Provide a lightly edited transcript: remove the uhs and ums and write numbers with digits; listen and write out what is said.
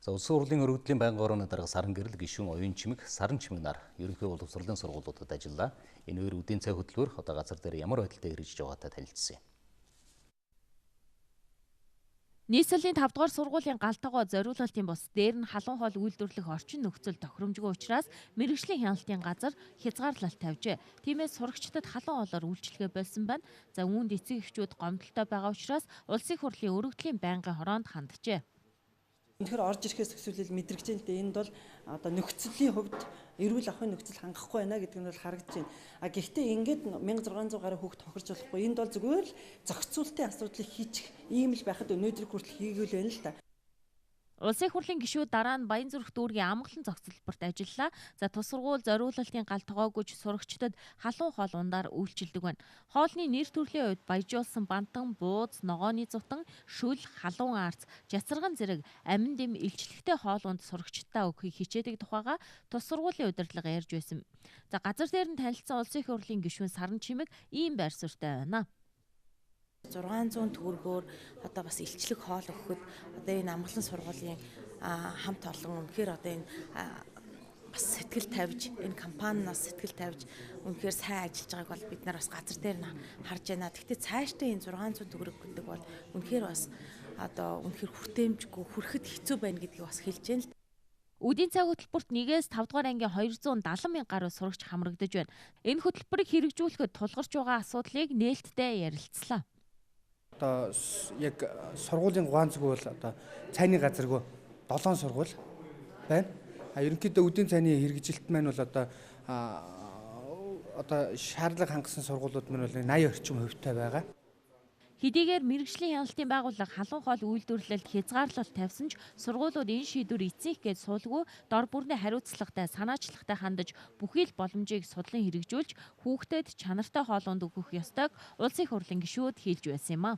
За улсын хурлын өргөдлийн байнгын орооны дарга Саран Гэрэл гишүүн оюун чимэг Саран чимэг нар ерөнхий боловсролын сургуулиудад ажиллаа. Энэ хоёр үдийн цай хөтөлбөр одоо газар дээр ямар байдалтай хэрэгжиж байгаатай танилцсан юм. Нийслэлийн 5 дугаар сургуулийн галтгоо зориулалтын бус дээр нь халуун хоол үйлдвэрлэх орчин нөхцөл тохиромжгүй учраас мэрэгжлийн хяналтын газар хязгаарлалт тавьжээ. Тиймээс сурагчдад халуун хоолоор үйлчилгээ болсон байна. За үүнд эцэг эхчүүд гомдолтой байгаа учраас улсын хурлын өргөдлийн байнгын хороонд ханджээ. Үнэхээр орж ирэхээс төсөөлөл мэдрэгч дээ. Энд бол одоо нөхцөлийн хувьд эрүүл ахуйн нөхцөл хангахгүй байна гэдэг нь бол харагдаж байна. Гэхдээ ингээд 1600 гаруй хүүхд тохирч болохгүй. Энд бол зүгээр л зохицуултын асуудлыг хийчих ийм л байхад өнөөдөр хүртэл хийгүүл байна л та. Улсын хурлын гишүүд дараа нь Баянзүрх дүүргийн амгалан зохицолборт ажиллаа. За тус сургууль зориулалтын галтгоогүйч сурагчдад халуун хоол ундаар үйлчилдэг байна. Хоолны нэр төрлийн үед баяжуулсан бантан, бууз, ногооны зутан, шүл, халуун арц, жацарган зэрэг амин дэм илчлэгтэй хоол унд сурагчдаа өгөхийг хичээдэг тухайга тус сургуулийн удирдлага ярьж байсан. За газар дээр нь танилцсан улсын хурлын гишүүн Саран чимэг ийм байр суурьтай байна. 600 төгрөгөөр одоо бас илчлэг хоол өгөхөд одоо энэ амгалан сургуулийн хамт олон үнэхээр одоо энэ бас сэтгэл тавьж энэ компаниас сэтгэл тавьж үнэхээр сайн ажиллаж байгааг бол бид нар бас газар дээр нь харж байна. Гэхдээ цаашдаа энэ 600 төгрөг гэдэг бол үнэхээр бас одоо үнэхээр хүртээмжгүй хүрэхэд хэцүү байна гэдгийг бас хэлж байна л. Үдийн цай хөтөлбөрт 1-ээс 5 дугаар ангийн 270 мянган гаруй сурагч хамрагдаж байна. Энэ хөтөлбөрийг хэрэгжүүлэхэд тулгарч байгаа асуудлыг нээлттэй ярилцлаа. Одоо яг сургуулийн гуанзгүй бол одоо цайны газаргүй 7 сургууль байна. Ерөнхийдөө үдийн цайны хэрэгжилт маань бол одоо шаардлага хангасан сургуулиуд маань бол 80 орчим хувьтай байгаа. Хэдийгээр мэрэгжлийн хяналтын байгууллага халуун хоол үйлдвэрлэлд хязгаарлалт тавьсан ч сургуулиуд энэ шийдвэр эцсийнх гээд суулгүй дор бүрний хариуцлагатай санаачлагтай хандаж бүхий л боломжийг судлан хэрэгжүүлж хүүхдэд чанартай хоолунд өгөх ёстойг улсын хурлын гишүүд хэлж байсан юм а.